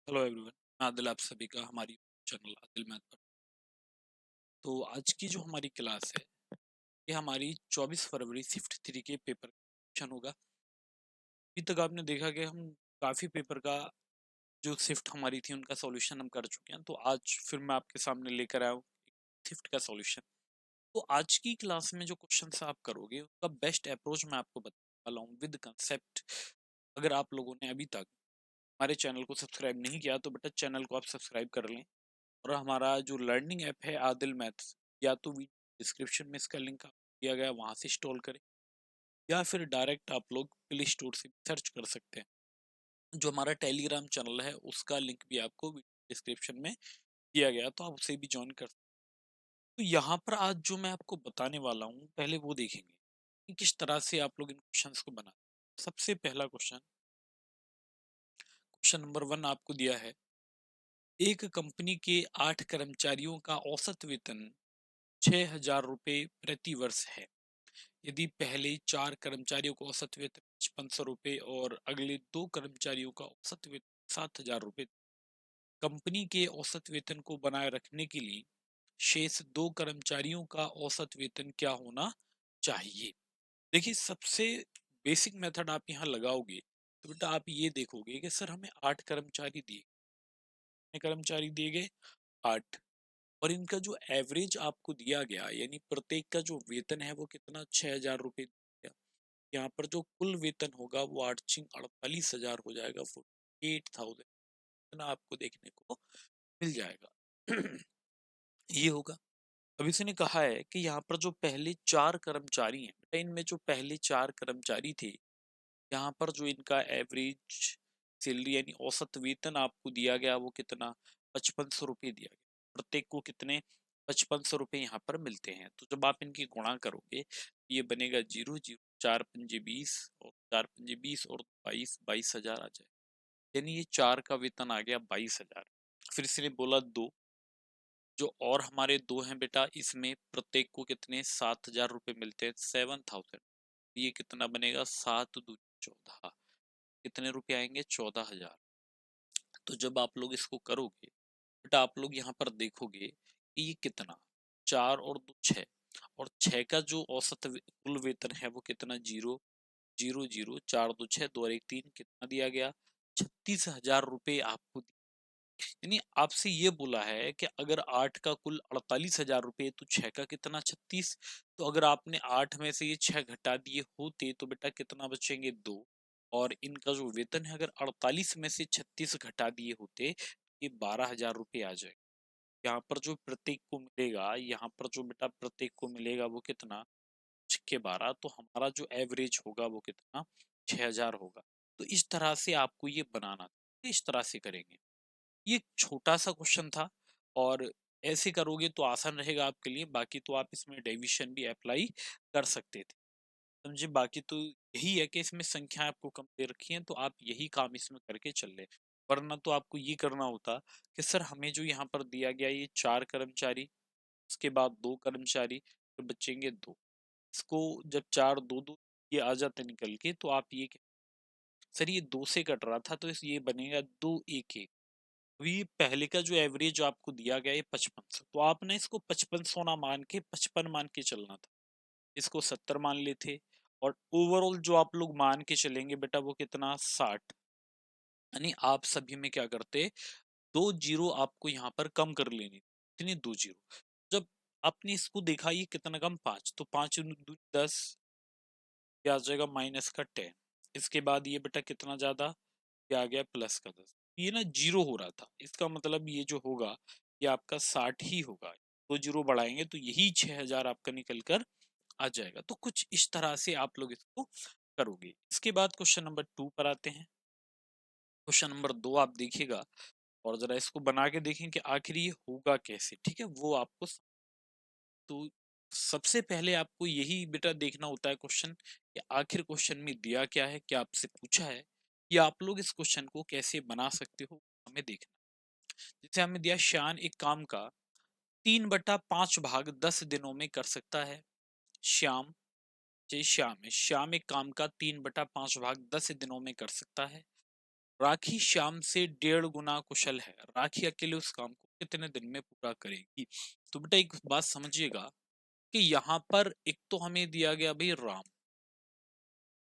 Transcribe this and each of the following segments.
Hello everyone, मैं आदिल आप सभी का हमारी चैनल आदिल मैथ पर। तो आज की जो हमारी क्लास है ये हमारी 24 फरवरी शिफ्ट 3 के पेपर क्वेश्चन होगा। अभी तक आपने देखा कि हम काफ़ी पेपर का जो शिफ्ट हमारी थी उनका सॉल्यूशन हम कर चुके हैं। तो आज फिर मैं आपके सामने लेकर आया हूँ शिफ्ट का सॉल्यूशन। तो आज की क्लास में जो क्वेश्चन आप करोगे उसका बेस्ट अप्रोच मैं आपको बताने वाला हूँ विद कंसेप्ट। अगर आप लोगों ने अभी तक हमारे चैनल को सब्सक्राइब नहीं किया तो बेटा चैनल को आप सब्सक्राइब कर लें। और हमारा जो लर्निंग ऐप है आदिल मैथ्स, या तो डिस्क्रिप्शन में इसका लिंक दिया गया वहाँ से इंस्टॉल करें, या फिर डायरेक्ट आप लोग प्ले स्टोर से सर्च कर सकते हैं। जो हमारा टेलीग्राम चैनल है उसका लिंक भी आपको डिस्क्रिप्शन में दिया गया, तो आप उसे भी ज्वाइन कर सकते हैं। तो यहाँ पर आज जो मैं आपको बताने वाला हूँ पहले वो देखेंगे कि किस तरह से आप लोग इन क्वेश्चंस को बनाते हैं। सबसे पहला क्वेश्चन, क्वेश्चन नंबर 1 आपको दिया है। एक कंपनी के 8 कर्मचारियों का औसत वेतन 6,000 रुपये प्रति वर्ष है। यदि पहले 4 कर्मचारियों का औसत वेतन 5,500 रुपये और अगले 2 कर्मचारियों का औसत वेतन 7,000 रुपये, कंपनी के औसत वेतन को बनाए रखने के लिए शेष 2 कर्मचारियों का औसत वेतन क्या होना चाहिए। देखिए, सबसे बेसिक मेथड आप यहाँ लगाओगे तो बेटा आप ये देखोगे कि सर हमें 8 कर्मचारी दिए, कितने कर्मचारी दिए गए 8, और इनका जो एवरेज आपको दिया गया यानी प्रत्येक का जो वेतन है वो कितना 6,000 रुपये दिया। यहाँ पर जो कुल वेतन होगा वो 48,000 हो जाएगा, 48,000 इतना आपको देखने को मिल जाएगा। ये होगा। अब इसने कहा है कि यहाँ पर जो पहले 4 कर्मचारी हैं बेटा, इनमें जो पहले 4 कर्मचारी थे, यहाँ पर जो इनका एवरेज सैलरी यानी औसत वेतन आपको दिया गया वो कितना 5,500 रुपये दिया गया। प्रत्येक को कितने 5,500 रुपये यहाँ पर मिलते हैं। तो जब आप इनकी गुणा करोगे ये बनेगा 0 0 4 पंजे 20 और 4 पंजे 20 और 22 22,000 आ जाए, यानी ये 4 का वेतन आ गया 22,000। फिर इसने बोला 2, जो और हमारे 2 हैं बेटा इसमें प्रत्येक को कितने 7,000 रुपये मिलते हैं 7,000। ये कितना बनेगा 7 दूनी 14, कितने रुपए आएंगे 14,000। तो जब आप लोग इसको करोगे बेटा आप लोग यहाँ पर देखोगे कि ये कितना 4 और 2 6, और 6 का जो औसत कुल वेतन है वो कितना 0 0 0 4 2 6 2 और 1 3, कितना दिया गया 36,000 रुपये आपको। यानी आपसे ये बोला है कि अगर 8 का कुल 48,000 रुपये तो 6 का कितना 36। तो अगर आपने 8 में से ये 6 घटा दिए होते तो बेटा कितना बचेंगे 2, और इनका जो वेतन है अगर 48 में से 36 घटा दिए होते ये 12,000 रुपये आ जाए। यहाँ पर जो प्रत्येक को मिलेगा, यहाँ पर जो बेटा प्रत्येक को मिलेगा वो कितना 6 के 12, तो हमारा जो एवरेज होगा वो कितना 6,000 होगा। तो इस तरह से आपको ये बनाना, इस तरह से करेंगे। ये छोटा सा क्वेश्चन था, और ऐसे करोगे तो आसान रहेगा आपके लिए, बाकी तो आप इसमें डेविएशन भी अप्लाई कर सकते थे, समझे। बाकी तो यही है कि इसमें संख्या आपको कम दे रखी है तो आप यही काम इसमें करके चल ले, वरना तो आपको ये करना होता कि सर हमें जो यहाँ पर दिया गया ये 4 कर्मचारी, उसके बाद 2 कर्मचारी, तो बचेंगे 2। इसको जब 4 2 2 ये आ जाते निकल के तो आप ये सर ये 2 से कट रहा था तो ये बनेगा 2 1 1। अभी पहले का जो एवरेज आपको दिया गया है 5500, तो आपने इसको 5500 ना मान के 55 मान के चलना था, इसको 70 मान लेते। और ओवरऑल जो आप लोग मान के चलेंगे बेटा वो कितना 60। यानी आप सभी में क्या करते, 2 जीरो आपको यहाँ पर कम कर लेनी, इतनी 2 जीरो। जब आपने इसको देखा ये कितना कम 5, तो 5 10, ये आ जाएगा माइनस का 10। इसके बाद ये बेटा कितना ज्यादा, ये आ गया प्लस का 10। ये ना जीरो हो रहा था, इसका मतलब ये जो होगा ये आपका 60 ही होगा। 2 जीरो बढ़ाएंगे तो यही 6,000 आपका निकल कर आ जाएगा। तो कुछ इस तरह से आप लोग इसको करोगे। इसके बाद क्वेश्चन नंबर 2 पर आते हैं। क्वेश्चन नंबर 2 आप देखिएगा और जरा इसको बना के देखें कि आखिर ये होगा कैसे, ठीक है, वो आपको। तो सबसे पहले आपको यही बेटा देखना होता है क्वेश्चन कि आखिर क्वेश्चन में दिया क्या है, क्या आपसे पूछा है, या आप लोग इस क्वेश्चन को कैसे बना सकते हो हमें देखना। जैसे हमें दिया श्याम एक काम का 3/5 भाग 10 दिनों में कर सकता है। श्याम, जय श्याम है, श्याम एक काम का 3/5 भाग 10 दिनों में कर सकता है। राखी श्याम से 1.5 गुना कुशल है, राखी अकेले उस काम को कितने दिन में पूरा करेगी। तो बेटा एक बात समझिएगा कि यहाँ पर एक तो हमें दिया गया भाई राम,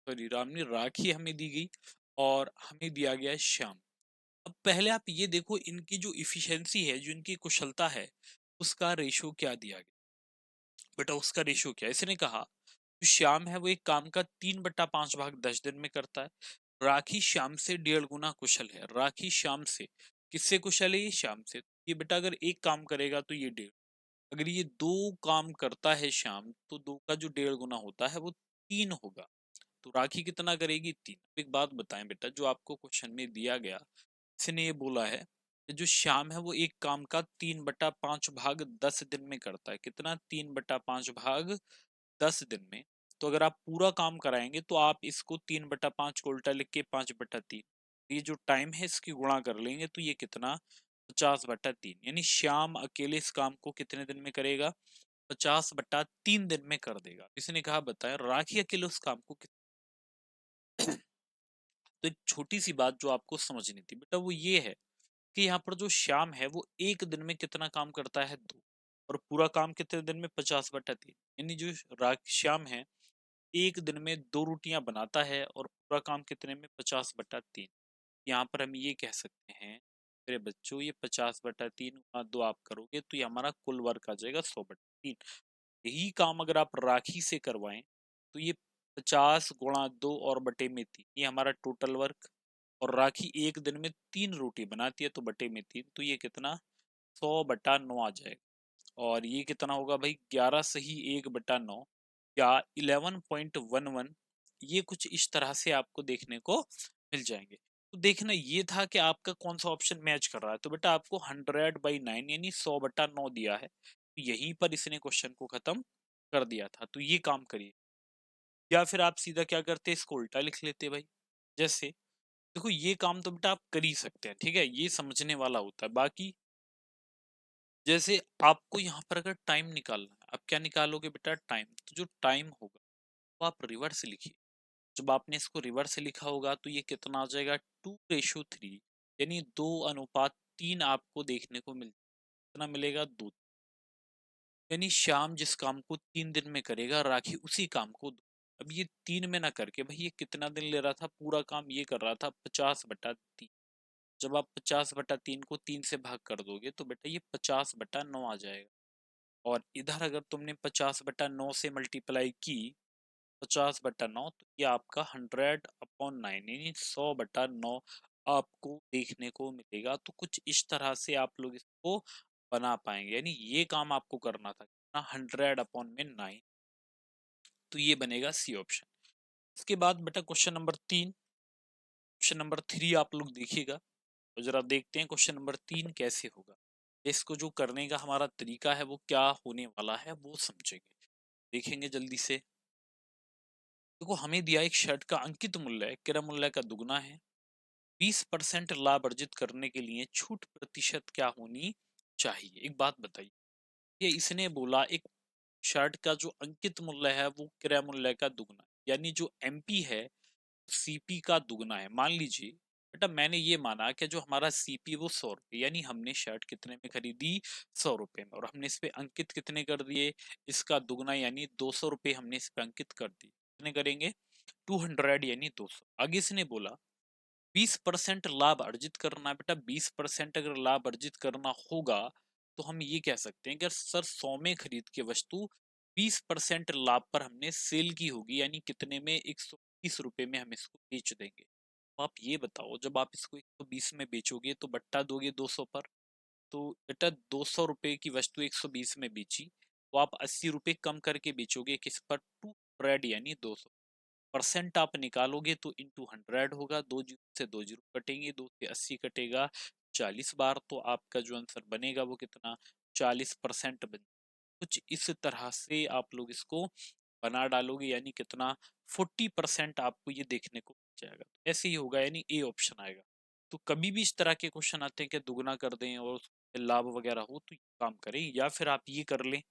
सॉरी राम ने राखी हमें दी गई, और हमें दिया गया है श्याम। अब पहले आप ये देखो इनकी जो इफिशियंसी है, जो इनकी कुशलता है, उसका रेशो क्या दिया गया। बेटा उसका रेशो क्या है, इसने कहा जो श्याम है वो एक काम का 3/5 भाग 10 दिन में करता है। राखी श्याम से 1.5 गुना कुशल है। राखी श्याम से, किससे कुशल है, ये श्याम से। ये बेटा अगर एक काम करेगा तो ये 1.5, अगर ये 2 काम करता है श्याम, तो 2 का जो 1.5 गुना होता है वो 3 होगा। तो राखी कितना करेगी, 3। एक बात बताएं बेटा, जो आपको क्वेश्चन में दिया गया, इसने ये बोला है कि जो श्याम है वो एक काम का 3/5 भाग 10 दिन में करता है। कितना, 3/5 भाग 10 दिन में। तो अगर आप पूरा काम कराएंगे तो आप इसको 3/5 को उल्टा लिख के 5/3, ये जो टाइम है इसकी गुणा कर लेंगे तो ये कितना, 50/3। यानी श्याम अकेले इस काम को कितने दिन में करेगा, 50/3 दिन में कर देगा। इसने कहा बताया राखी अकेले उस काम को तो एक छोटी सी बात जो आपको समझनी थी बेटा वो ये है कि यहाँ पर जो श्याम है वो एक दिन में कितना काम करता है, 2, और पूरा काम कितने दिन में, 50/3। यानी जो श्याम है एक दिन में 2 रोटियां बनाता है और पूरा काम कितने में, 50/3। यहाँ पर हम ये कह सकते हैं मेरे बच्चों, ये 50/3 दो आप करोगे तो ये हमारा कुल वर्क आ जाएगा 100/3। यही काम अगर आप राखी से करवाएं तो ये 50 × 2 और बटे में 3, ये हमारा टोटल वर्क। और राखी एक दिन में 3 रोटी बनाती है तो बटे में 3, तो ये कितना, 100/9 आ जाएगा। और ये कितना होगा भाई, 11 सही 1/9 या 11.11। ये कुछ इस तरह से आपको देखने को मिल जाएंगे। तो देखना ये था कि आपका कौन सा ऑप्शन मैच कर रहा है। तो बेटा आपको 100/9 यानी 100/9 दिया है, तो यहीं पर इसने क्वेश्चन को खत्म कर दिया था। तो ये काम करिए, या फिर आप सीधा क्या करते, इसको उल्टा लिख लेते भाई। जैसे देखो ये काम तो बेटा आप कर ही सकते हैं, ठीक है, ये समझने वाला होता है। बाकी जैसे आपको यहाँ पर अगर टाइम निकालना है, आप क्या निकालोगे बेटा, टाइम। तो जो टाइम होगा वो आप रिवर्स लिखिए। जब आपने इसको रिवर्स लिखा होगा तो ये कितना आ जाएगा, 2:3, यानी 2:3 आपको देखने को मिल, कितना मिलेगा, 2। यानी श्याम जिस काम को 3 दिन में करेगा, राखी उसी काम को 2। अब ये 3 में ना करके भाई ये कितना दिन ले रहा था, पूरा काम ये कर रहा था 50/3। जब आप 50/3 को 3 से भाग कर दोगे तो बेटा ये 50/9 आ जाएगा। और इधर अगर तुमने 50/9 से मल्टीप्लाई की, 50/9, तो ये आपका 100/9 यानी 100/9 आपको देखने को मिलेगा। तो कुछ इस तरह से आप लोग इसको बना पाएंगे। यानी ये काम आपको करना था कितना, 100/9। तो ये बनेगा सी ऑप्शन। इसके बाद बेटा क्वेश्चन नंबर 3 आप लोग देखिएगा, तो जरा देखते हैं क्वेश्चन नंबर 3 कैसे होगा। इसको जो करने का हमारा तरीका है वो क्या होने वाला है वो समझेंगे, देखेंगे जल्दी से। देखो हमें दिया एक शर्ट का अंकित मूल्य है, क्रय मूल्य का दुगना है। 20% लाभ अर्जित करने के लिए छूट प्रतिशत क्या होनी चाहिए, एक बात बताइए। ये इसने बोला एक शर्ट का जो अंकित मूल्य है वो क्रय मूल्य का दुगना, यानी जो एमपी है सीपी का दुगना है। मान लीजिए बेटा मैंने ये माना कि जो हमारा सीपी वो 100 रुपये, यानी हमने शर्ट कितने में खरीदी, 100 रुपये में, और हमने इस पे अंकित कितने कर दिए, इसका दुगना यानी 200 रुपये हमने इस पे अंकित कर दिए। कितने करेंगे, 200 यानी 200। आगे इसने बोला 20% लाभ अर्जित करना है। बेटा 20% अगर लाभ अर्जित करना होगा तो हम ये कह सकते हैं कि सर 100 में खरीद के वस्तु 20% लाभ पर हमने सेल की होगी, यानी कितने में, 120 रुपये में हम इसको बेच देंगे। तो आप ये बताओ जब आप इसको 120 में बेचोगे तो बट्टा दोगे 200 पर। तो बेटा 200 रुपये की वस्तु 120 में बेची, तो आप 80 रुपये कम करके बेचोगे किस पर, 200 यानी 200। परसेंट आप निकालोगे तो इंटू 100 होगा, 2 जीरो से 2 जीरो कटेंगे, 2 से 80 कटेगा 40 बार, तो आपका जो आंसर बनेगा वो कितना, 40% बन। कुछ इस तरह से आप लोग इसको बना डालोगे, यानी कितना, 40% आपको ये देखने को मिल जाएगा। ऐसे ही होगा, यानी ए ऑप्शन आएगा। तो कभी भी इस तरह के क्वेश्चन आते हैं कि दुगना कर दें और उसमें लाभ वगैरह हो तो ये काम करें, या फिर आप ये कर लें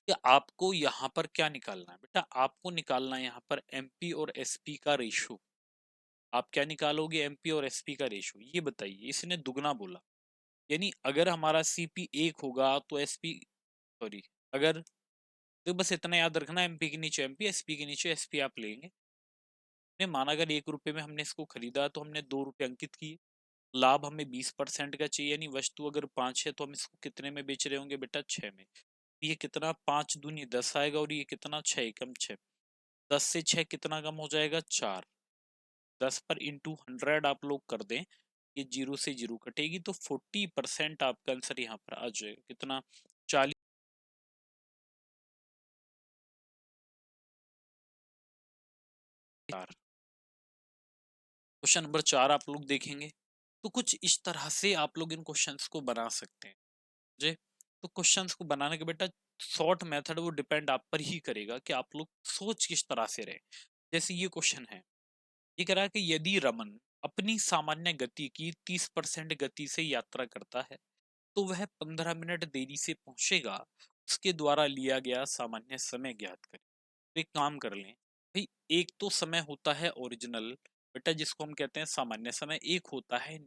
कि आपको यहाँ पर क्या निकालना है। बेटा आपको निकालना है यहाँ पर एमपी और एसपी का रेशो। आप क्या निकालोगे, एमपी और एसपी का रेशो, ये बताइए। इसने दुगना बोला, यानी अगर हमारा सीपी 1 होगा तो एसपी, सॉरी, अगर, तो बस इतना याद रखना, एमपी के नीचे एमपी, एसपी के नीचे एसपी आप लेंगे। ने माना अगर 1 रुपए में हमने इसको खरीदा तो हमने 2 रुपए अंकित किए, लाभ हमें 20% का चाहिए, यानी वस्तु अगर 5 है तो हम इसको कितने में बेच रहे होंगे बेटा, 6 में। ये कितना, 5 दूनी 10 आएगा, और ये कितना, 6 एकम 6, 10 से 6 कितना कम हो जाएगा, 4। 10 पर इंटू 100 आप लोग कर दें, ये जीरो से जीरो कटेगी, तो 40% आपका आंसर यहाँ पर आ जाएगा, कितना, 40। क्वेश्चन नंबर 4 आप लोग देखेंगे, तो कुछ इस तरह से आप लोग इन क्वेश्चंस को बना सकते हैं जी। तो क्वेश्चंस को बनाने के बेटा शॉर्ट मेथड वो डिपेंड आप पर ही करेगा कि आप लोग सोच किस तरह से रहे। जैसे ये क्वेश्चन है, ये कह रहा है कि यदि रमन अपनी सामान्य गति की 30% गति से यात्रा करता है तो वह 15 मिनट देरी से पहुंचेगा, उसके द्वारा लिया गया सामान्य समय ज्ञात करें। तो एक काम कर लें भाई, एक तो समय होता है ओरिजिनल बेटा जिसको हम कहते हैं सामान्य समय, एक होता है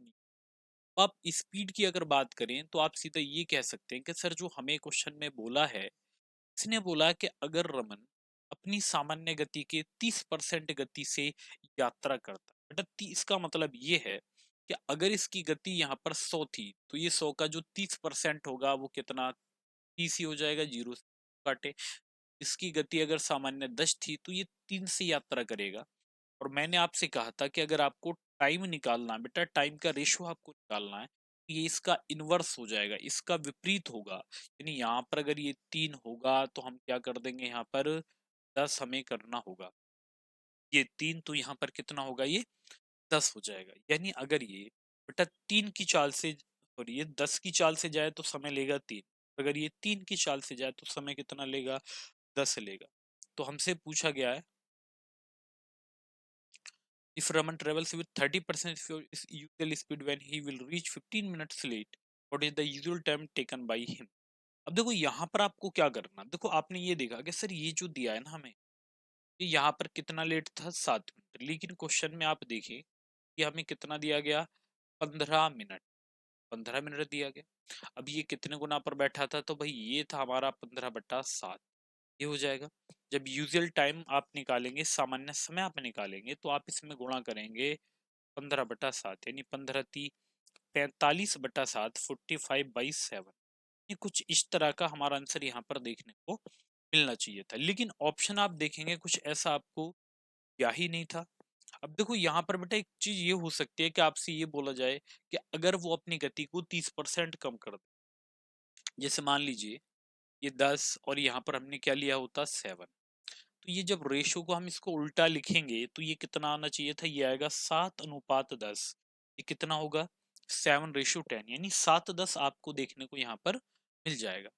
आप स्पीड की अगर बात करें तो आप सीधा ये कह सकते हैं कि सर जो हमें क्वेश्चन में बोला है, इसने बोला कि अगर रमन अपनी सामान्य गति के 30% गति से यात्रा करता है बेटा, इसका मतलब ये है कि अगर इसकी गति यहाँ पर 100 थी तो ये 100 का जो 30% होगा वो कितना, 30 ही हो जाएगा, जीरो से काटे। इसकी गति अगर सामान्य 10 थी तो ये 3 से यात्रा करेगा। और मैंने आपसे कहा था कि अगर आपको टाइम निकालना बेटा, टाइम का रेशो आपको निकालना है, ये इसका इनवर्स हो जाएगा, इसका विपरीत होगा। यानी यहाँ पर अगर ये 3 होगा तो हम क्या कर देंगे, यहाँ पर 10 हमें करना होगा, ये 3 तो यहाँ पर कितना होगा, ये 10 हो जाएगा। यानी अगर ये बेटा 3 की चाल से, और ये 10 की चाल से जाए तो समय लेगा 3, अगर ये 3 की चाल से जाए तो समय कितना लेगा, 10 लेगा। तो हमसे पूछा गया है, if Raman travels with 30% of his usual speed when he will reach 15 minutes late, what is the usual time taken by him? अब देखो यहाँ पर आपको क्या करना, देखो आपने ये देखा कि सर ये जो दिया है ना हमें, ये यहाँ पर कितना लेट था, 7 मिनट, लेकिन क्वेश्चन में आप देखें कि हमें कितना दिया गया, 15 मिनट, 15 मिनट दिया गया। अब ये कितने गुना पर बैठा था, तो भाई ये था हमारा 15/7, ये हो जाएगा। जब यूजुअल टाइम आप निकालेंगे, सामान्य समय आप निकालेंगे, तो आप इसमें गुणा करेंगे 15/7, यानी 15×3 45/7, 45/7। ये कुछ इस तरह का हमारा आंसर यहाँ पर देखने को मिलना चाहिए था, लेकिन ऑप्शन आप देखेंगे कुछ ऐसा आपको या ही नहीं था। अब देखो यहाँ पर बेटा एक चीज ये हो सकती है कि आपसे ये बोला जाए कि अगर वो अपनी गति को 30% कम कर दे, जैसे मान लीजिए ये 10 और यहाँ पर हमने क्या लिया होता, 7, तो ये जब रेशो को हम इसको उल्टा लिखेंगे तो ये कितना आना चाहिए था, ये आएगा 7:10। ये कितना होगा, 7:10, यानी 7:10 आपको देखने को यहाँ पर मिल जाएगा।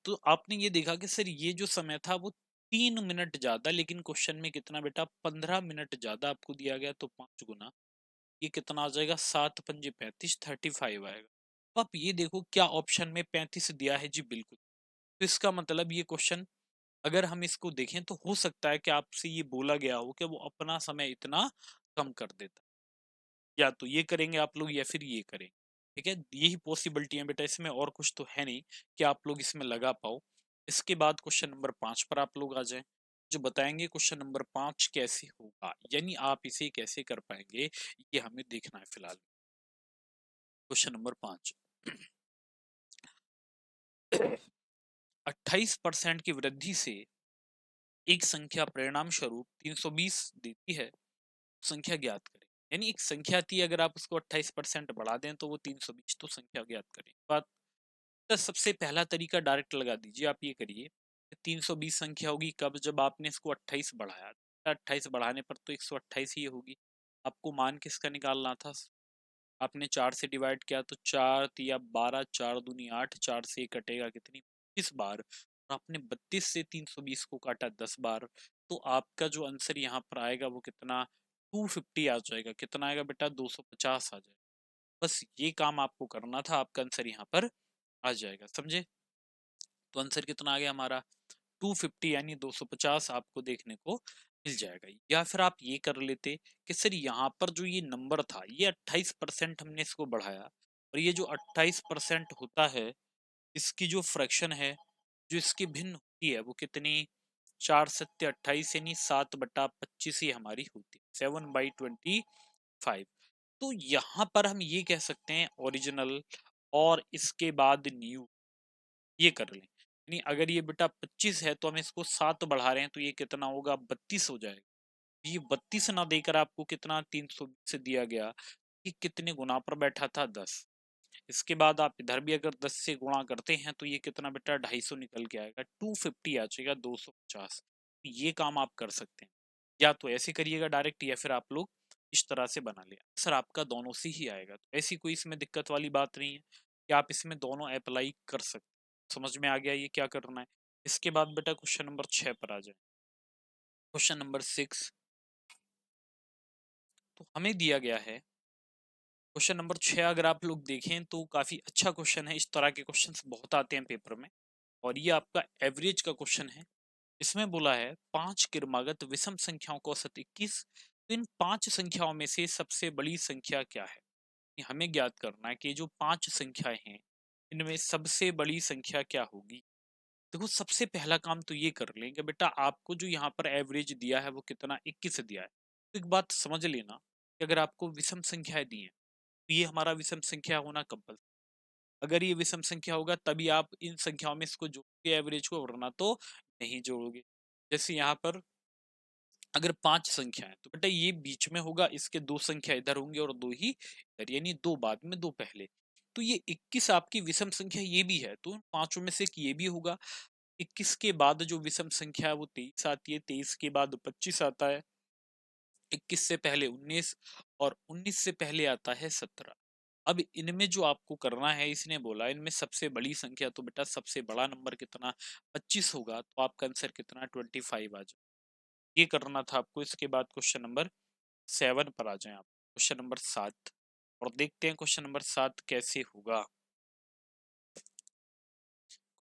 तो आपने ये देखा कि सर ये जो समय था वो 3 मिनट ज्यादा, लेकिन क्वेश्चन में कितना बेटा, 15 मिनट ज्यादा आपको दिया गया, तो 5 गुना, ये कितना आ जाएगा, 7×5 = 35, 35 आएगा। तो आप ये देखो क्या ऑप्शन में 35 दिया है, जी बिल्कुल। तो इसका मतलब ये क्वेश्चन अगर हम इसको देखें तो हो सकता है कि आपसे ये बोला गया हो कि वो अपना समय इतना कम कर देता, या तो ये करेंगे आप लोग या फिर ये करें। ठीक है, यही पॉसिबिलिटी है बेटा, इसमें और कुछ तो है नहीं कि आप लोग इसमें लगा पाओ। इसके बाद क्वेश्चन नंबर 5 पर आप लोग आ जाएं, जो बताएंगे क्वेश्चन नंबर 5 कैसे होगा, यानी आप इसे कैसे कर पाएंगे, ये हमें देखना है फिलहाल। क्वेश्चन नंबर 5, 28% की वृद्धि से एक संख्या परिणाम स्वरूप 320 देती है, संख्या ज्ञात करें। यानी एक संख्या थी, अगर आप उसको 28% बढ़ा दें तो वो 320, तो संख्या ज्ञात करें। बात तो सबसे पहला तरीका डायरेक्ट लगा दीजिए, आप ये करिए 320 संख्या होगी कब, जब आपने इसको 28 बढ़ाया, 28 बढ़ाने पर तो 128 ही होगी। आपको मान किसका निकालना था, आपने 4 से डिवाइड किया तो 4 तिया 12, 4 दूनी 8, 4 से एक कटेगा कितनी, 32 बार, और आपने 32 से 320 को काटा 10 बार, तो आपका जो आंसर यहाँ पर आएगा वो कितना, 250 आ जाएगा। कितना आएगा बेटा, 250 आ जाएगा। बस ये काम आपको करना था, आपका आंसर यहाँ पर आ जाएगा, समझे। तो आंसर कितना आ गया हमारा, 250, यानी 250 आपको देखने को मिल जाएगा। या फिर आप ये कर लेते कि सर यहाँ पर जो ये नंबर था ये 28% हमने इसको बढ़ाया, और ये जो 28% होता है इसकी जो फ्रैक्शन है, जो इसकी भिन्न होती है वो कितनी, 4 सत्ते 28, यानी 7/25 ही हमारी होती है, 7/25। तो यहाँ पर हम ये कह सकते हैं ओरिजिनल और इसके बाद न्यू, ये कर लें। यानी अगर ये बेटा 25 है तो हम इसको 7 बढ़ा रहे हैं तो ये कितना होगा, 32 हो जाएगा। ये 32 ना देकर आपको कितना 320 से दिया गया, कि कितने गुना पर बैठा था, 10। इसके बाद आप इधर भी अगर 10 से गुणा करते हैं तो ये कितना बेटा 250 निकल के आएगा, 250 आ जाएगा, 250। ये काम आप कर सकते हैं, या तो ऐसे करिएगा डायरेक्ट, या फिर आप लोग इस तरह से बना लिया, सर आपका दोनों से ही आएगा, तो ऐसी कोई इसमें दिक्कत वाली बात नहीं है कि आप इसमें दोनों अप्लाई कर सकते हैं। समझ में आ गया ये क्या करना है। इसके बाद बेटा क्वेश्चन नंबर 6 पर आ जाए। क्वेश्चन नंबर 6, तो हमें दिया गया है क्वेश्चन नंबर 6, अगर आप लोग देखें तो काफी अच्छा क्वेश्चन है। इस तरह के क्वेश्चंस बहुत आते हैं पेपर में, और ये आपका एवरेज का क्वेश्चन है। इसमें बोला है 5 क्रमागत विषम संख्याओं को औसत 21, तो इन 5 संख्याओं में से सबसे बड़ी संख्या क्या है। ये हमें ज्ञात करना है कि जो 5 संख्याएं हैं इनमें सबसे बड़ी संख्या क्या होगी। देखो सबसे पहला काम तो ये कर लेंगे बेटा, आपको जो यहाँ पर एवरेज दिया है वो कितना, 21 दिया है। तो एक बात समझ लेना कि अगर आपको विषम संख्याएं दी हैं तो ये हमारा विषम संख्या होना कंपल्सरी। अगर ये विषम संख्या होगा तभी आप इन संख्याओं में इसको जोड़ोगे एवरेज को, वरना तो नहीं जोड़ोगे। जैसे यहाँ पर अगर 5 संख्या है तो बेटा ये बीच में होगा, इसके 2 संख्या इधर होंगे और 2 ही इधर, यानी 2 बाद में 2 पहले। तो ये 21 आपकी विषम संख्या ये भी है, तो पांचों में से एक ये भी होगा। 21 के बाद जो विषम संख्या है वो 23 आती है, 23 के बाद 25 आता है, 21 से पहले 19, और 19 से पहले आता है 17। अब इनमें जो आपको करना है, इसने बोला इनमें सबसे बड़ी संख्या, तो बेटा सबसे बड़ा नंबर कितना, 25 होगा, तो आपका आंसर कितना, 25 आ जाए। ये करना था आपको। इसके बाद क्वेश्चन नंबर 7 पर आ जाए आप, क्वेश्चन नंबर 7, और देखते हैं क्वेश्चन नंबर 7 कैसे होगा।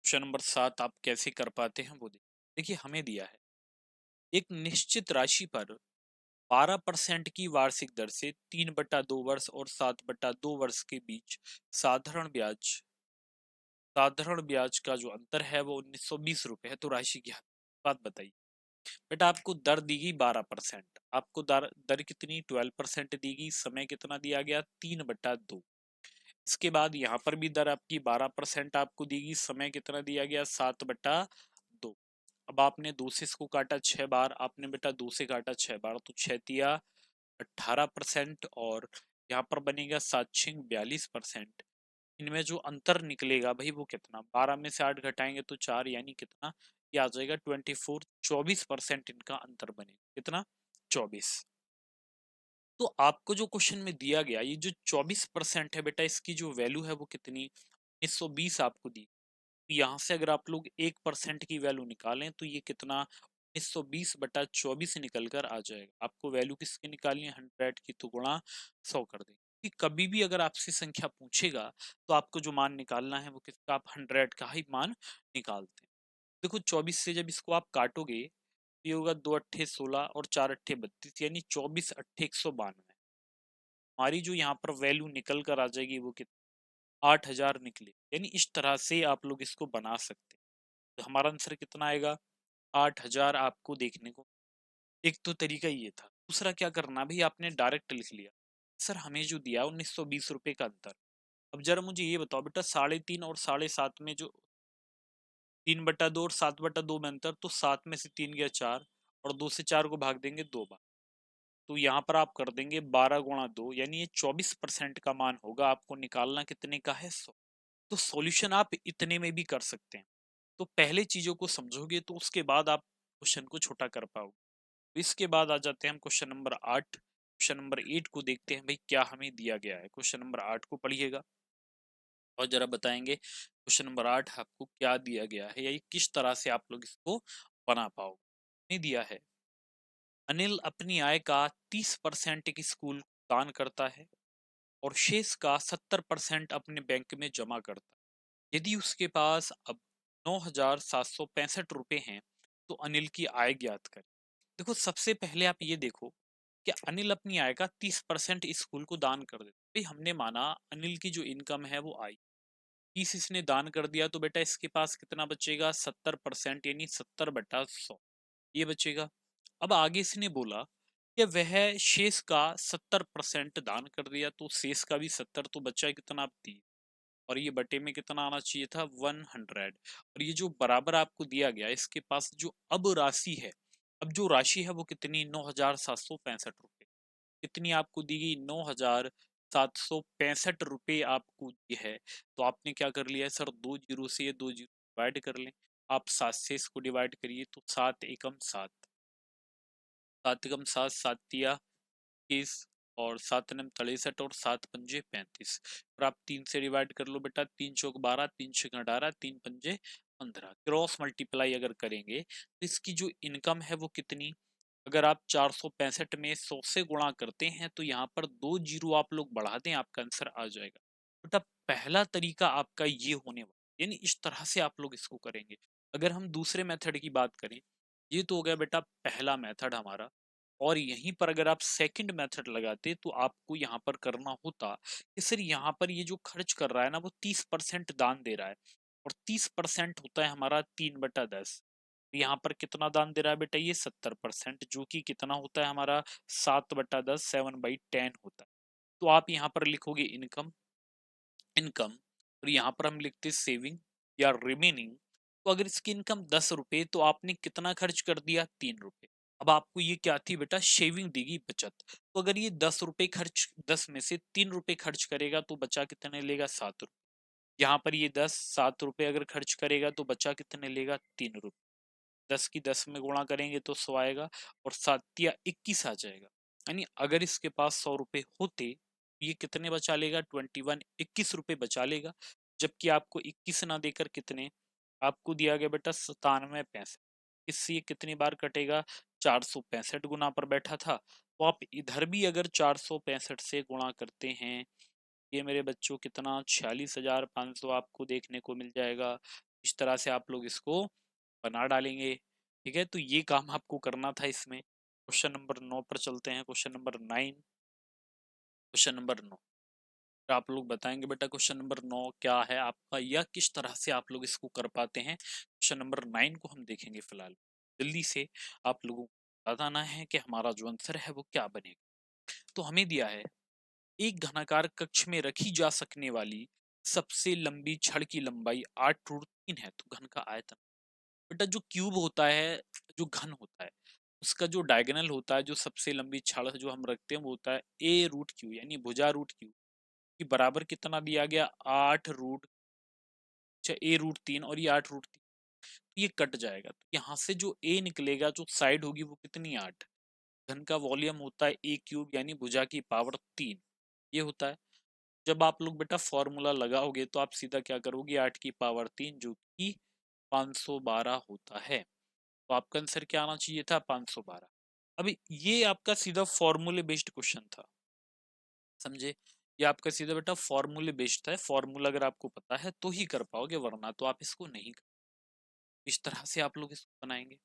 क्वेश्चन नंबर 7 आप कैसे कर पाते हैं वो देखिए हमें दिया है एक निश्चित राशि पर 12% की वार्षिक दर से 3/2 वर्ष और 7/2 वर्ष के बीच साधारण ब्याज साधारण ब्याज का जो अंतर है वो 1920 रुपए है। तो राशि की बात बताइए। बेटा आपको दर दी गई 12%, आपको दर दर कितनी 12% दी गई, समय कितना दिया गया 3/2। इसके बाद यहाँ पर भी दर आपकी 12% आपको दी गई, समय कितना दिया गया 7/2। अब आपने 2 से इसको काटा 6 बार, आपने बेटा 2 से काटा 6 बार, तो 6 तिया 18%, और यहाँ पर बनेगा 7×6 42%। इनमें जो अंतर निकलेगा भाई वो कितना, 12 में से 8 घटाएंगे तो 4, यानी कितना, ये आ जाएगा 24, 24% इनका अंतर बनेगा, कितना 24। तो आपको जो क्वेश्चन में दिया गया ये जो 24% है बेटा, इसकी जो वैल्यू है वो कितनी, 1920 आपको दी। यहाँ से अगर आप लोग 1% की वैल्यू निकालें तो ये कितना, 1920/24 निकल कर आ जाएगा। आपको वैल्यू किसकी निकालनी है, 100 की, तो गुणा 100 कर दें। कि कभी भी अगर आपसे संख्या पूछेगा तो आपको जो मान निकालना है वो किसका, आप 100 का ही मान निकालते हैं। देखो 24 से जब इसको आप काटोगे तो ये होगा 2 अट्ठे 16 और 4 अट्ठे 32, यानी 24 अट्ठे 192। हमारी जो यहाँ पर वैल्यू निकल कर आ जाएगी वो कितनी, 8,000 निकले। यानी इस तरह से आप लोग इसको बना सकते हैं। तो हमारा आंसर कितना आएगा, 8,000 आपको देखने को। एक तो तरीका ये था। दूसरा क्या करना भाई, आपने डायरेक्ट लिख लिया सर हमें जो दिया 1920 रुपए का अंतर। अब जरा मुझे ये बताओ बेटा, 3.5 और 7.5 में जो 3/2 और 7/2 में अंतर, तो 7 में से 3 गया 4, और 2 से 4 को भाग देंगे 2 बार, तो यहाँ पर आप कर देंगे 12×2, यानी ये 24% का मान होगा। आपको निकालना कितने का है, 100। तो सॉल्यूशन आप इतने में भी कर सकते हैं। तो पहले चीजों को समझोगे तो उसके बाद आप क्वेश्चन को छोटा कर पाओगे। तो इसके बाद आ जाते हैं हम क्वेश्चन नंबर 8। क्वेश्चन नंबर 8 को देखते हैं भाई क्या हमें दिया गया है। क्वेश्चन नंबर 8 को पढ़िएगा और जरा बताएंगे क्वेश्चन नंबर 8 आपको क्या दिया गया है, या ये किस तरह से आप लोग इसको बना पाओगे। नहीं दिया है, अनिल अपनी आय का 30% एक स्कूल को दान करता है और शेष का 70% अपने बैंक में जमा करता है। यदि उसके पास अब 9,765 रुपए हैं तो अनिल की आय ज्ञात करें। देखो सबसे पहले आप ये देखो कि अनिल अपनी आय का 30% स्कूल को दान कर देता भाई। हमने माना अनिल की जो इनकम है वो आई 30, इसने दान कर दिया, तो बेटा इसके पास कितना बचेगा? 70%, यानी 70/100 ये बचेगा। अब आगे इसने बोला कि वह शेष का 70% दान कर दिया, तो शेष का भी 70 तो बचा कितना? 30। और ये बटे में कितना आना चाहिए था? 100। और ये जो बराबर आपको दिया गया, इसके पास जो अब राशि है, अब जो राशि है वो कितनी? 9,765 रुपये। कितनी आपको दी गई? 9,765 रुपये आपको दी है। तो आपने क्या कर लिया है सर? दो जीरो से ये दो जीरो डिवाइड कर लें। आप 7 से इसको डिवाइड करिए, तो 7 एकम 7, 7 एकम 7, 7 तिया 21, और 7 नम 63, और 7 पंजे 35। और आप 3 से डिवाइड कर लो बेटा। 3 चौक 12, 3 छक 18, 3 पंजे 15। क्रॉस मल्टीप्लाई अगर करेंगे तो इसकी जो इनकम है वो कितनी? अगर आप 465 में 100 से गुणा करते हैं तो यहाँ पर दो जीरो आप लोग बढ़ा दें, आपका आंसर आ जाएगा। बेटा पहला तरीका आपका ये होने वाला, यानी इस तरह से आप लोग इसको करेंगे। अगर हम दूसरे मेथड की बात करें, ये तो हो गया बेटा पहला मेथड हमारा। और यहीं पर अगर आप सेकंड मेथड लगाते तो आपको यहाँ पर करना होता कि सर यहाँ पर ये जो खर्च कर रहा है ना वो 30% दान दे रहा है, और 30% होता है हमारा 3/10। यहाँ पर कितना दान दे रहा है बेटा? ये 70%, जो कि कितना होता है हमारा? 7/10, 7/10 होता है। तो आप यहाँ पर लिखोगे इनकम, इनकम, और यहाँ पर हम लिखते सेविंग या रिमेनिंग। तो अगर इसकी इनकम 10 रुपए, तो आपने कितना खर्च कर दिया? 3 रुपए। अब आपको ये क्या थी बेटा? शेविंग देगी, बचत। तो अगर ये 10 रुपए खर्च, 10 में से 3 रुपए खर्च करेगा तो बचा कितने लेगा? 7 रुपए। यहाँ पर ये 7 रुपए अगर खर्च करेगा तो बचा कितने लेगा? 3 रुपए। 10 की 10 में गुणा करेंगे तो 100 आएगा, और 7 या 21 आ जाएगा। यानी अगर इसके पास 100 रुपए होते, ये कितने बचा लेगा? 21, 21 रुपए बचा लेगा। जबकि आपको 21 ना देकर कितने आपको दिया गया बेटा? 97 पैसे। इससे ये कितनी बार कटेगा? 465 गुना पर बैठा था, तो आप इधर भी अगर 465 से गुणा करते हैं, ये मेरे बच्चों कितना? 46,500 आपको देखने को मिल जाएगा। इस तरह से आप लोग इसको बना डालेंगे। ठीक है, तो ये काम आपको करना था इसमें। क्वेश्चन नंबर 9 पर चलते हैं। क्वेश्चन नंबर 9, क्वेश्चन नंबर 9 आप लोग बताएंगे बेटा क्वेश्चन नंबर 9 क्या है आपका, या किस तरह से आप लोग इसको कर पाते हैं। क्वेश्चन नंबर 9 को हम देखेंगे फिलहाल। जल्दी से आप लोगों को बताना है कि हमारा जो आंसर है वो क्या बनेगा। तो हमें दिया है एक घनाकार कक्ष में रखी जा सकने वाली सबसे लंबी छड़ की लंबाई 8√3 है। तो घन का आयतन बेटा, जो क्यूब होता है, जो घन होता है, उसका जो डायगोनल होता है, जो सबसे लंबी छड़ जो हम रखते हैं वो होता है A√Q, यानी भुजा रूट क्यू की बराबर कितना दिया गया? 8 रूट, अच्छा A√3, और ये 8√3, ये कट जाएगा। तो यहाँ से जो A निकलेगा, जो साइड होगी वो कितनी? 8। घन का वॉल्यूम होता है A³ यानी भुजा की पावर 3, ये होता है। जब आप लोग बेटा फॉर्मूला लगाओगे तो आप सीधा क्या करोगे? 8 की पावर 3 जो कि 512 होता है। तो आपका आंसर क्या आना चाहिए था? 512। अभी ये आपका सीधा फॉर्मूले बेस्ड क्वेश्चन था, समझे? ये आपका सीधा बेटा फॉर्मूले बेस्ड था। फॉर्मूला अगर आपको पता है तो ही कर पाओगे, वरना तो आप इसको नहीं कर। इस तरह से आप लोग इसको बनाएंगे।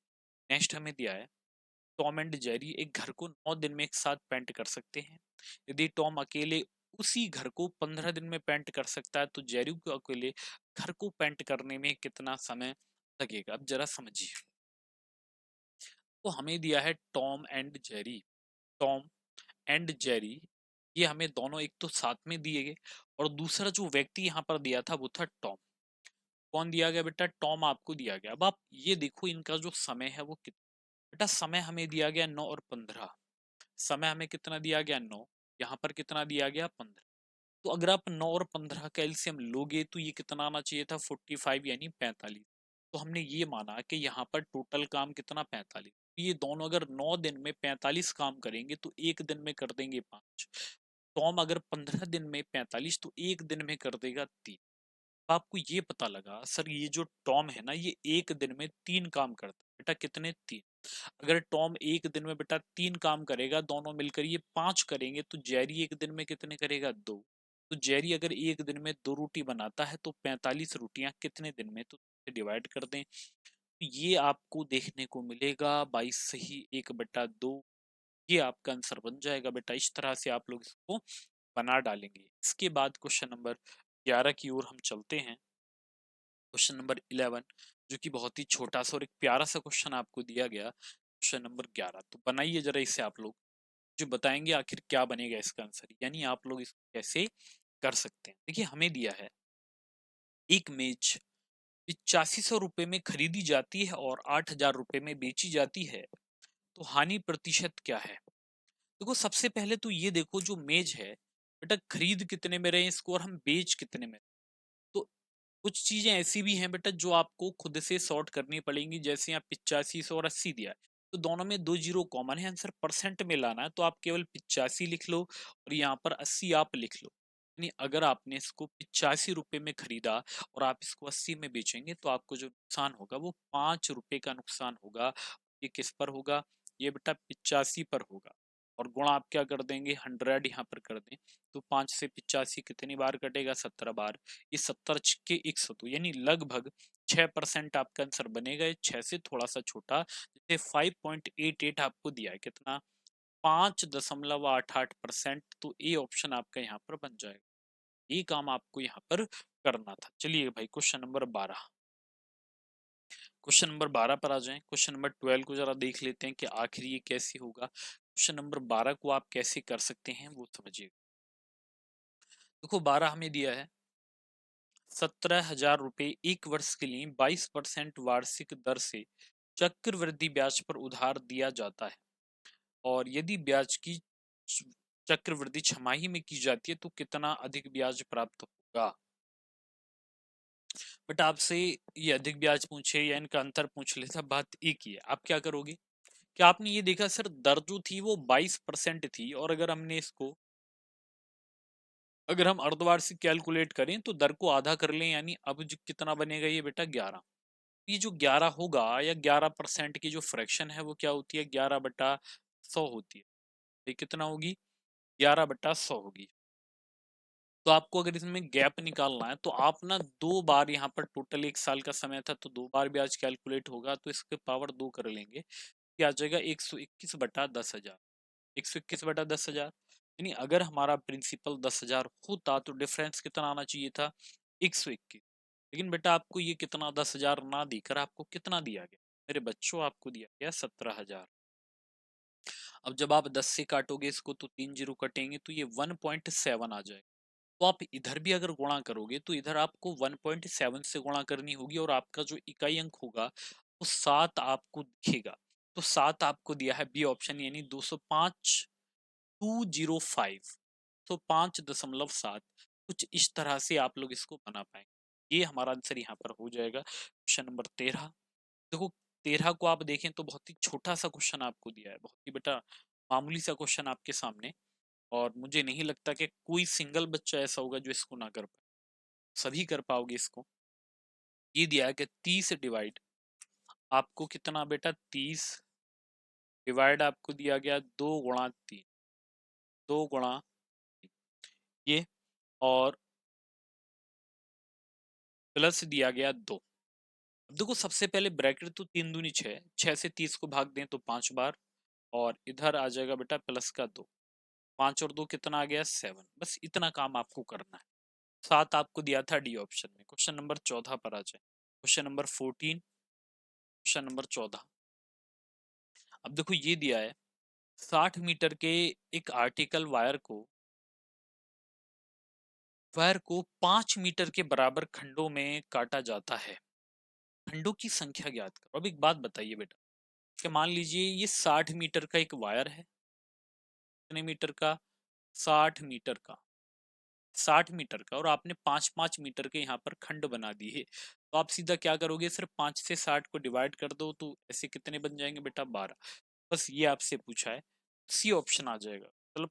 नेक्स्ट हमें दिया है टॉम एंड जेरी एक घर को 9 दिन में एक साथ पेंट कर सकते हैं। यदि टॉम अकेले उसी घर को 15 दिन में पेंट कर सकता है, तो जेरी को अकेले घर को पेंट करने में कितना समय लगेगा? अब जरा समझिए। तो हमें दिया है Tom and Jerry, Tom and Jerry, ये हमें दोनों एक तो साथ में दिए गए, और दूसरा जो व्यक्ति यहाँ पर दिया था वो था टॉम। कौन दिया गया बेटा? टॉम आपको दिया गया। अब आप ये देखो इनका जो समय है वो कितना। बेटा समय हमें दिया गया 9 और 15। समय हमें कितना दिया गया? 9। यहाँ पर कितना दिया गया? 15। तो अगर आप 9 और 15 का एलसीएम लोगे तो ये कितना आना चाहिए था? 45 यानी 45। तो हमने ये माना कि यहाँ पर टोटल काम कितना? 45। ये दोनों अगर 9 दिन में 45 काम करेंगे तो एक दिन में कर देंगे 5। टॉम अगर 15 दिन में 45 तो एक दिन में कर देगा 3। आपको ये पता लगा सर ये जो टॉम है ना ये एक दिन में 3 काम करता है। बेटा कितने? 3। अगर टॉम एक दिन में बेटा 3 काम करेगा, दोनों मिलकर ये 5 करेंगे, तो जेरी एक दिन में कितने करेगा? 2। तो जेरी अगर एक दिन में 2 रोटी बनाता है तो 45 रोटियां कितने दिन में? तो डिवाइड कर दें। ये आपको देखने को मिलेगा 22 सही 1/2। ये आपका आंसर बन जाएगा बेटा। इस तरह से आप लोग इसको बना डालेंगे। इसके बाद क्वेश्चन नंबर 11 की ओर हम चलते हैं। क्वेश्चन नंबर 11 जो कि बहुत ही छोटा सा और एक प्यारा सा क्वेश्चन आपको दिया गया। क्वेश्चन नंबर 11 तो बनाइए जरा इसे आप लोग, जो बताएंगे आखिर क्या बनेगा इसका आंसर, यानी आप लोग इसको कैसे कर सकते हैं। देखिए हमें दिया है एक मेज 8500 रुपए में खरीदी जाती है और 8000 रुपए में बेची जाती है, तो हानि प्रतिशत क्या है। देखो सबसे पहले तो ये देखो जो मेज है बेटा, खरीद कितने में रहे हैं इसको और हम बेच कितने में। तो कुछ चीजें ऐसी भी हैं बेटा जो आपको खुद से सॉर्ट करनी पड़ेंगी। जैसे यहाँ 8500 और 80 दिया है, तो दोनों में दो जीरो कॉमन है, आंसर परसेंट में लाना है, तो आप केवल 85 लिख लो और यहाँ पर 80 आप लिख लो। यानी अगर आपने इसको 85 रुपए में खरीदा और आप इसको 80 में बेचेंगे, तो आपको जो नुकसान होगा वो 5 रुपए का नुकसान होगा। ये किस पर होगा, ये बेटा 85 पर होगा। और गुणा आप क्या कर देंगे, 100 यहाँ पर कर दें, तो 5 से 85 कितनी बार कटेगा, 17 बार। ये 70 के 100, यानी लगभग 6% आपका आंसर बनेगा। ये 6 से थोड़ा सा छोटा, जैसे 5.88 आपको दिया है, कितना 5.88%। तो ए ऑप्शन आपका यहाँ पर बन जाएगा। ये काम आपको यहाँ पर करना था। चलिए भाई क्वेश्चन नंबर 12, क्वेश्चन नंबर 12 पर आ जाएं। क्वेश्चन नंबर 12 को जरा देख लेते हैं कि आखिर ये कैसे होगा। क्वेश्चन नंबर 12 को आप कैसे कर सकते हैं वो समझिए। देखो 12 हमें दिया है 17,000 रुपए एक वर्ष के लिए 22% वार्षिक दर से चक्रवृद्धि ब्याज पर उधार दिया जाता है, और यदि ब्याज की चक्रवृद्धि छमाही में की जाती है तो कितना अधिक ब्याज प्राप्त होगा। बट आपसे ये अधिक ब्याज पूछे या इनका अंतर पूछ लेता, बात एक ही है। आप क्या करोगे कि आपने ये देखा सर दर जो थी वो 22% थी, और अगर हमने इसको, अगर हम अर्धवार्षिक कैलकुलेट करें तो दर को आधा कर लें, यानी अब जो कितना बनेगा ये बेटा 11। ये जो 11 होगा या 11% की जो फ्रैक्शन है वो क्या होती है, 11/100 होती है। ये कितना होगी, 11/100 होगी। तो आपको अगर इसमें गैप निकालना है तो आप ना दो बार, यहाँ पर टोटल एक साल का समय था तो दो बार ब्याज कैलकुलेट होगा, तो इसके पावर दो कर लेंगे, क्या आ जाएगा 121/10,000। 121/10,000, यानी अगर हमारा प्रिंसिपल 10,000 होता तो डिफरेंस कितना आना चाहिए था, 121। लेकिन बेटा आपको ये कितना 10,000 ना देकर आपको कितना दिया गया मेरे बच्चों, आपको दिया गया 17,000। अब जब आप 10 से काटोगे इसको तो 3 जीरो कटेंगे, तो ये 1.7 आ जाएगा। तो आप इधर भी अगर गुणा करोगे तो इधर आपको 1.7 से गुणा करनी होगी, और आपका जो इकाई अंक होगा वो 7 आपको दिखेगा। तो 7 आपको दिया है बी ऑप्शन, यानी 205, 205, तो 5.7। कुछ इस तरह से आप लोग इसको बना पाएंगे। ये हमारा आंसर यहाँ पर हो जाएगा। क्वेश्चन नंबर 13, देखो 13 को आप देखें तो बहुत ही छोटा सा क्वेश्चन आपको दिया है, बहुत ही बेटा मामूली सा क्वेश्चन आपके सामने, और मुझे नहीं लगता कि कोई सिंगल बच्चा ऐसा होगा जो इसको ना कर पाए, सभी कर पाओगे इसको। ये दिया है कि 30 डिवाइड, आपको कितना बेटा 30 डिवाइड आपको दिया गया 2 गुणा 3, 2 गुणा 3, ये, और प्लस दिया गया 2। अब देखो सबसे पहले ब्रैकेट तो 3 दूनी 6, 6 से 30 को भाग दें तो 5 बार, और इधर आ जाएगा बेटा प्लस का 2, 5 और 2 कितना आ गया 7। बस इतना काम आपको करना है। 7 आपको दिया था डी ऑप्शन में। क्वेश्चन नंबर 14 पर आ जाए। Question number 14, question number 14। अब देखो ये दिया है 60 मीटर के एक आर्टिकल वायर को 5 मीटर के बराबर खंडों में काटा जाता है, खंडों की संख्या ज्ञात करो। अब एक बात बताइए बेटा कि मान लीजिए ये 60 मीटर का एक वायर है, कितने मीटर का, 60 मीटर का, 60 मीटर का, और आपने 5-5 मीटर के यहाँ पर खंड बना दिए, तो आप सीधा क्या करोगे, सिर्फ 5 से 60 को डिवाइड कर दो, तो ऐसे कितने बन जाएंगे बेटा 12। बस ये आपसे पूछा है, सी ऑप्शन आ जाएगा। चलो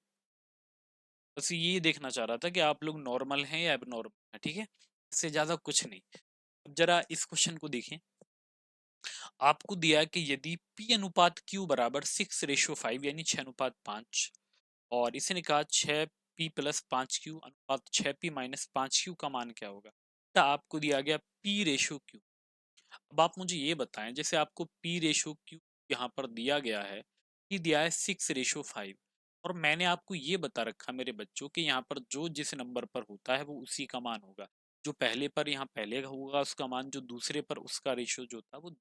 बस ये देखना चाह रहा था कि आप लोग नॉर्मल हैं या एबनॉर्मल हैं, ठीक है, इससे ज्यादा कुछ नहीं। अब जरा इस क्वेश्चन को देखें। आपको दिया है कि यदि P अनुपात Q बराबर 6:5 यानी 6:5, और इसे ने कहा 6P+5Q अनुपात 6P-5Q का मान क्या होगा। तो आपको दिया गया P/Q। अब आप मुझे ये बताएं, जैसे आपको पी रेशो क्यू यहाँ पर दिया गया है, ये दिया है 6:5, और मैंने आपको ये बता रखा मेरे बच्चों कि यहाँ पर जो जिस नंबर पर होता है वो उसी का मान होगा। जो पहले पर यहाँ पहले का होगा उसका मान, जो दूसरे पर उसका रेशो जो था वो,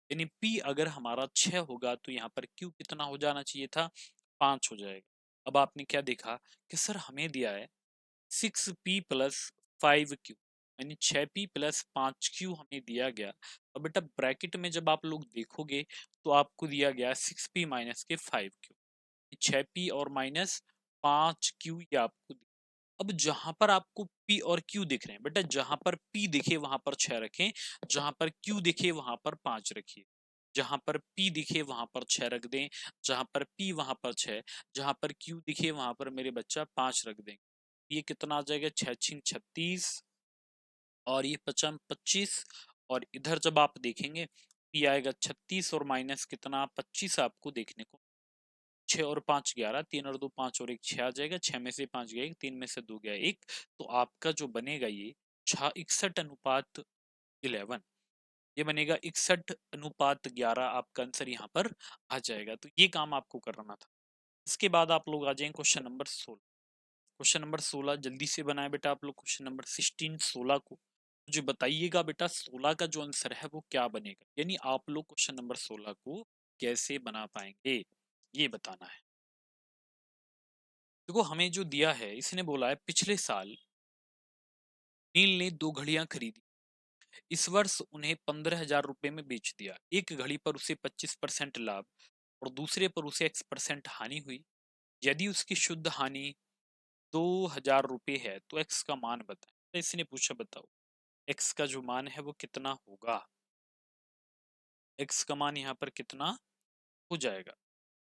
यानी पी अगर हमारा 6 होगा तो यहाँ पर क्यू कितना हो जाना चाहिए था, 5 हो जाएगा। अब आपने क्या देखा कि सर हमें दिया है 6p+5q, यानी 6p+5q हमें दिया गया। और बेटा ब्रैकेट में जब आप लोग देखोगे तो आपको दिया गया 6p-5q, 6p और माइनस 5q ये आपको। अब जहां पर आपको P और Q दिख रहे हैं बेटा, जहां पर P दिखे वहां पर 6 रखें, जहां पर Q दिखे वहां पर 5 रखिए। जहां पर P दिखे वहां पर 6 रख दें, जहां पर P वहां पर 6, जहां पर Q दिखे वहां पर मेरे बच्चा 5 रख दें। ये कितना आ जाएगा, 6×6 = 36, और ये 5×5 = 25। और इधर जब आप देखेंगे P आएगा 36 और माइनस कितना 25 आपको देखने को। 6 और 5 11, 3 और 2 5 और 1 6 आ जाएगा, 6 में से 5 गया 1, 3 में से 2 गया 1, तो आपका जो बनेगा ये 61:11, ये बनेगा 61:11, आपका आंसर यहाँ पर आ जाएगा। तो ये काम आपको करना था। इसके बाद आप लोग आ जाएंगे क्वेश्चन नंबर 16। क्वेश्चन नंबर 16 जल्दी से बनाए बेटा आप लोग। क्वेश्चन नंबर 16 को मुझे बताइएगा बेटा, 16 का जो आंसर है वो क्या बनेगा, यानी आप लोग क्वेश्चन नंबर 16 को कैसे बना पाएंगे ये बताना है। देखो हमें जो दिया है, इसने बोला है पिछले साल नील ने 2 घड़ियां खरीदी, इस वर्ष उन्हें 15,000 रुपए में बेच दिया। एक घड़ी पर उसे 25% लाभ और दूसरे पर उसे X% हानि हुई। यदि उसकी शुद्ध हानि 2,000 रुपए है तो एक्स का मान बताएं। तो इसने पूछा बताओ एक्स का जो मान है वो कितना होगा। एक्स का मान यहाँ पर कितना हो जाएगा।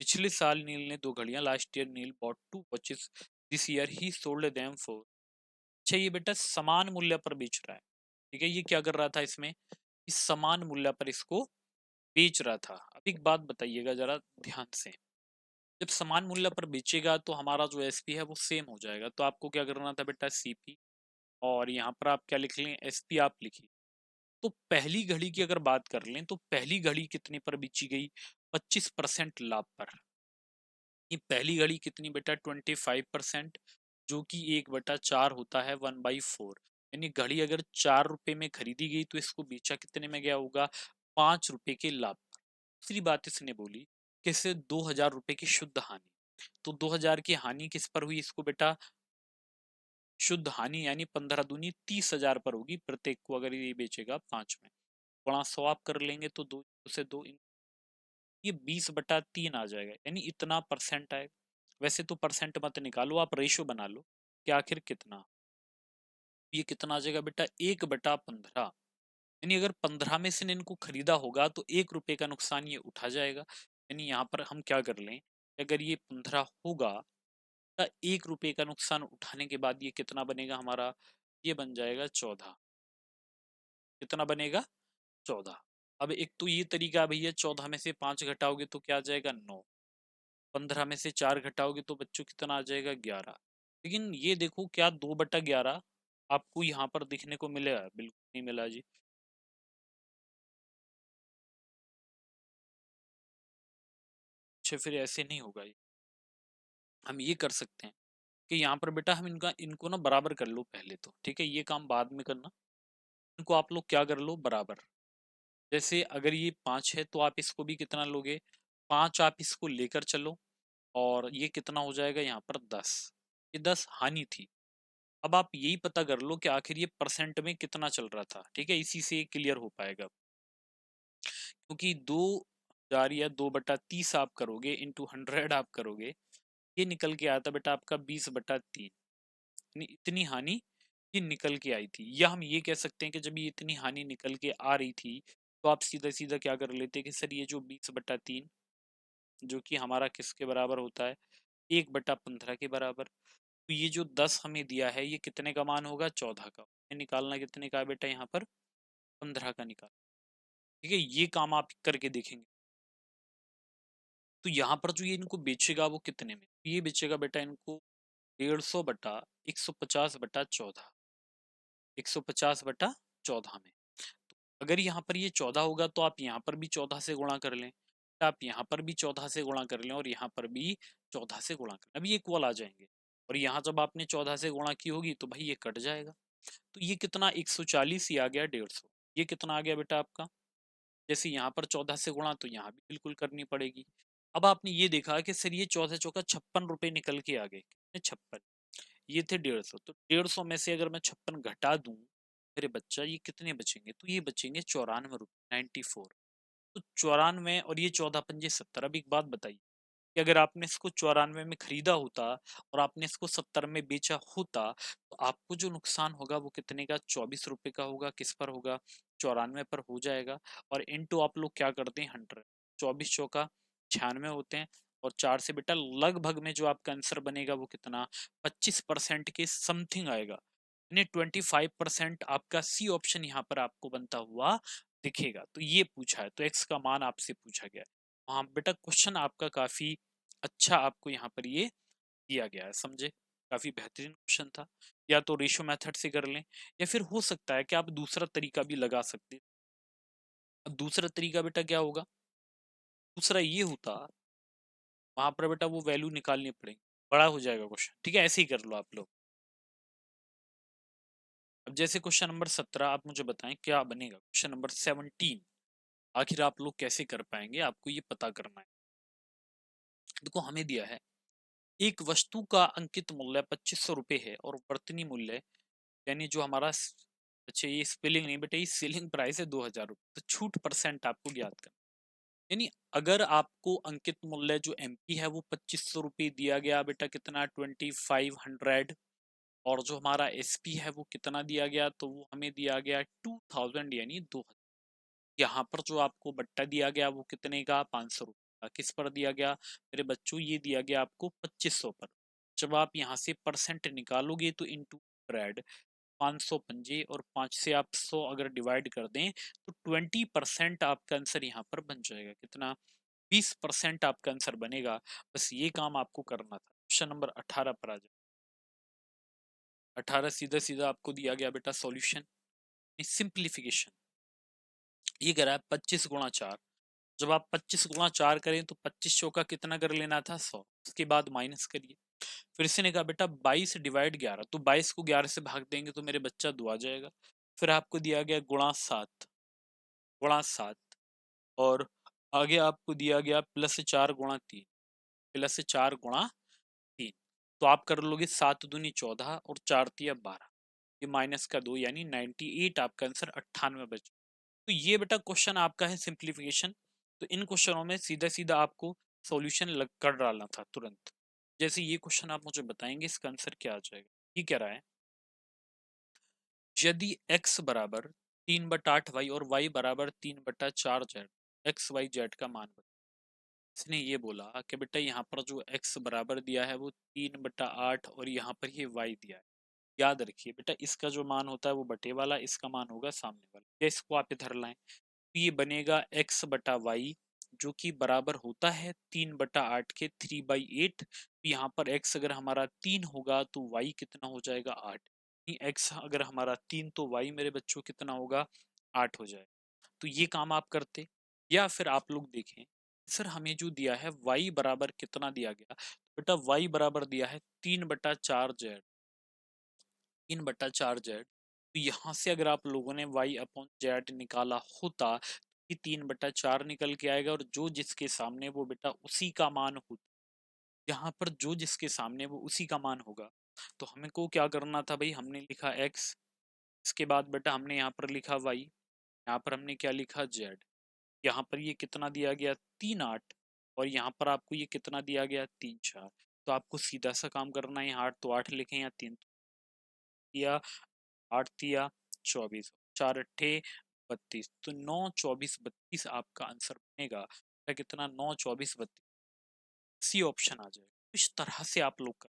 पिछले साल नील ने 2 घड़ियां, last year Neel bought 2 watches, this year he sold them for. अच्छा ये बेटा समान मूल्य पर बेच रहा है, ठीक है। ये क्या कर रहा था, इसमें इस समान मूल्य पर इसको बेच रहा था। अब एक बात बताइएगा जरा ध्यान से, जब समान मूल्य पर बेचेगा तो हमारा जो एसपी है वो सेम हो जाएगा। तो आपको क्या करना था बेटा, सीपी, और यहाँ पर आप क्या लिख लें, एसपी आप लिखिए। तो पहली घड़ी की अगर बात कर लें तो पहली घड़ी कितने पर बेची गई, 25% लाभ पर। ये पहली घड़ी कितनी बेटा, 25%, जो कि 1/4 होता है, 1/4। यानी घड़ी अगर 4 रुपए में खरीदी गई तो इसको बेचा कितने में गया होगा, 5 रुपए के लाभ पर। दूसरी बात इसने बोली कि इससे 2,000 रुपए की शुद्ध हानि, तो 2,000 की हानि किस पर हुई इसको बेटा, शुद्ध हानि, यानी 15 दूनी 30,000 पर होगी प्रत्येक को, अगर ये बेचेगा 5 में। गुणा 100 आप कर लेंगे तो 2 से 2, ये 20/3 आ जाएगा, यानी इतना परसेंट आएगा। वैसे तो परसेंट मत निकालो, आप रेशो बना लो कि आखिर कितना। ये कितना आ जाएगा बेटा, 1/15। यानी अगर 15 में से इनको खरीदा होगा तो 1 रुपए का नुकसान ये उठा जाएगा। यानी यहाँ पर हम क्या कर लें, अगर ये 15 होगा तो 1 रुपए का नुकसान उठाने के बाद ये कितना बनेगा हमारा, ये बन जाएगा 14। कितना बनेगा, 14। अब एक तो ये तरीका है भैया, 14 में से 5 घटाओगे तो क्या आ जाएगा, 9। 15 में से 4 घटाओगे तो बच्चों कितना आ जाएगा, 11। लेकिन ये देखो क्या 2/11 आपको यहाँ पर दिखने को मिलेगा, बिल्कुल नहीं मिला जी। अच्छा फिर ऐसे नहीं होगा ये, हम ये कर सकते हैं कि यहाँ पर बेटा हम इनका इनको ना बराबर कर लो पहले तो, ठीक है, ये काम बाद में करना। इनको आप लोग क्या कर लो, बराबर। जैसे अगर ये 5 है तो आप इसको भी कितना लोगे, 5 आप इसको लेकर चलो, और ये कितना हो जाएगा यहाँ पर 10। ये 10 हानि थी। अब आप यही पता कर लो कि आखिर ये परसेंट में कितना चल रहा था, ठीक है, इसी से क्लियर हो पाएगा। क्योंकि 2,000 या 2/30 आप करोगे इंटू 100 आप करोगे, ये निकल के आता बेटा आपका 20/3। इतनी हानि ये निकल के आई थी। या हम ये कह सकते हैं कि जब ये इतनी हानि निकल के आ रही थी तो आप सीधा सीधा क्या कर लेते कि सर ये जो 20/3 जो कि हमारा किसके बराबर होता है, 1/15 के बराबर। तो ये जो 10 हमें दिया है ये कितने का मान होगा, 14 का। निकालना कितने का है बेटा, यहाँ पर 15 का निकाल, ठीक है। ये काम आप करके देखेंगे। तो यहाँ पर जो ये इनको बेचेगा वो कितने में, ये बेचेगा बेटा इनको 150/150/14, 150/14 में। अगर यहाँ पर ये 14 होगा तो आप यहाँ पर भी 14 से गुणा कर लें, तो आप यहाँ पर भी 14 से गुणा कर लें और यहाँ पर भी 14 से गुणा कर लें, अभी इक्वल आ जाएंगे। और यहाँ जब आपने 14 से गुणा की होगी तो भाई ये कट जाएगा। तो ये कितना 140, ये आ गया 150। ये कितना आ गया बेटा आपका, जैसे यहाँ पर 14 से गुणा तो यहाँ भी बिल्कुल करनी पड़ेगी। अब आपने ये देखा कि सर ये 14 चौका 56 रुपए निकल के आ गए, कितने 56, ये थे 150, तो 150 में से अगर मैं 56 घटा दूं मेरे बच्चा, ये कितने बचेंगे, तो ये बचेंगे 94 रुपये 94। तो 94 और ये 14 पंजे 70। अब एक बात बताइए कि अगर आपने इसको 94 में खरीदा होता और आपने इसको 70 में बेचा होता तो आपको जो नुकसान होगा वो कितने का, 24 रुपए का होगा। किस पर होगा, 94 पर हो जाएगा। और इनटू आप लोग क्या करते हैं 100, 24 चौका 96 होते हैं, और 4 से बेटा लगभग में जो आपका आंसर बनेगा वो कितना, 25% के समथिंग आएगा। यानी 25% आपका सी ऑप्शन यहाँ पर आपको बनता हुआ दिखेगा। तो ये पूछा है, तो एक्स का मान आपसे पूछा गया है। हाँ बेटा क्वेश्चन आपका काफी अच्छा आपको यहाँ पर ये दिया गया है, समझे, काफी बेहतरीन क्वेश्चन था। या तो रेशियो मेथड से कर लें, या फिर हो सकता है कि आप दूसरा तरीका भी लगा सकते हैं। अब दूसरा तरीका बेटा क्या होगा, दूसरा ये होता, वहां पर बेटा वो वैल्यू निकालनी पड़ेगी, बड़ा हो जाएगा क्वेश्चन, ठीक है, ऐसे ही कर लो आप लोग। अब जैसे क्वेश्चन नंबर 17 आप मुझे बताएं क्या बनेगा, क्वेश्चन नंबर 17 आखिर आप लोग कैसे कर पाएंगे, आपको ये पता करना है। देखो हमें दिया है एक वस्तु का अंकित मूल्य 2500 रुपये है और वर्तनी मूल्य, यानी जो हमारा अच्छा ये स्पेलिंग नहीं बेटा, ये सेलिंग प्राइस है 2000 रुपये, तो छूट परसेंट आपको ज्ञात करना। यानी अगर आपको अंकित मूल्य जो एमपी है वो 2500 रुपये दिया गया बेटा, कितना 2500, और जो हमारा एसपी है वो कितना दिया गया, तो वो हमें दिया गया 2000 यानी 2000। यहाँ पर जो आपको बट्टा दिया गया वो कितने का, 500 रुपये का। किस पर दिया गया मेरे बच्चों, ये दिया गया आपको 2500 पर। जब आप यहाँ से परसेंट निकालोगे तो इंटू 100, 500 पंजे और 5 से आप 100 अगर डिवाइड कर दें तो 20% आपका आंसर यहाँ पर बन जाएगा। कितना, 20% आपका आंसर बनेगा। बस ये काम आपको करना था। क्वेश्चन नंबर 18 पर आ जाए। 18 सीधा सीधा आपको दिया गया बेटा सॉल्यूशन, सिंप्लीफिकेशन। ये कह रहा है 25 गुणा 4। जब आप 25 गुणा 4 करें तो 25 चौका कितना कर लेना था 100, उसके बाद माइनस करिए। फिर से ने कहा बेटा 22/11, तो 22 को 11 से भाग देंगे तो मेरे बच्चा 2 आ जाएगा। फिर आपको दिया गया गुणा 7 और आगे आपको दिया गया +4 गुणा 3, +4 गुणा 3। तो आप कर लोगे 7 दूनी 14 और 4 तिया 12, ये -2 यानी 98 आपका आंसर 98 बच। तो ये बेटा क्वेश्चन आपका है सिंप्लीफिकेशन। तो इन क्वेश्चनों में सीधा सीधा आपको सॉल्यूशन लग कर डालना था तुरंत। जैसे ये क्वेश्चन आप मुझे बताएंगे इसका आंसर क्या आ जाएगा। ये कह रहा है यदि x बराबर 3/8 y और y बराबर 3/4 z, एक्स वाई जेड का मान बताओ। इसने ये बोला कि बेटा यहाँ पर जो x बराबर दिया है वो 3/8 और यहाँ पर ये y दिया है। याद रखिए बेटा इसका जो मान होता है वो बटे वाला, इसका मान होगा सामने वाला, या इसको आप इधर लाएं तो ये बनेगा x/y जो कि बराबर होता है 3/8 के 3/8। तो यहाँ पर x अगर हमारा 3 होगा तो y कितना हो जाएगा 8। x अगर हमारा 3 तो y मेरे बच्चों कितना होगा 8 हो जाएगा। तो ये काम आप करते, या फिर आप लोग देखें सर हमें जो दिया है y बराबर कितना दिया गया, तो बेटा y बराबर दिया है 3/4 z, 3/4 z। तो यहाँ से अगर आप लोगों ने y/z निकाला होता कि 3/4 निकल के आएगा, और जो जिसके सामने वो बेटा उसी का मान होता, यहाँ पर जो जिसके सामने वो उसी का मान होगा। तो हमें को क्या करना था भाई, हमने लिखा x, इसके बाद बेटा हमने यहाँ पर लिखा y, यहाँ पर हमने क्या लिखा z। यहाँ पर ये कितना दिया गया 3/8, और यहाँ पर आपको ये कितना दिया गया 3/4। तो आपको सीधा सा काम करना है, यहाँ 8 तो 8 लिखें, यहाँ 3 या 8 तिया 24, 4 अट्ठे 32, तो 9 24 32 आपका आंसर बनेगा। कितना 9 24 32, सी ऑप्शन आ जाएगा। इस तरह से आप लोग कर,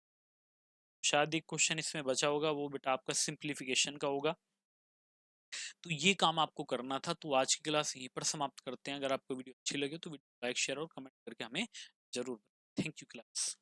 शायद एक क्वेश्चन इसमें बचा होगा वो बेटा आपका सिंप्लीफिकेशन का होगा। तो ये काम आपको करना था। तो आज की क्लास यहीं पर समाप्त करते हैं। अगर आपको वीडियो अच्छी लगे तो वीडियो लाइक शेयर और कमेंट करके हमें जरूर। Thank you class.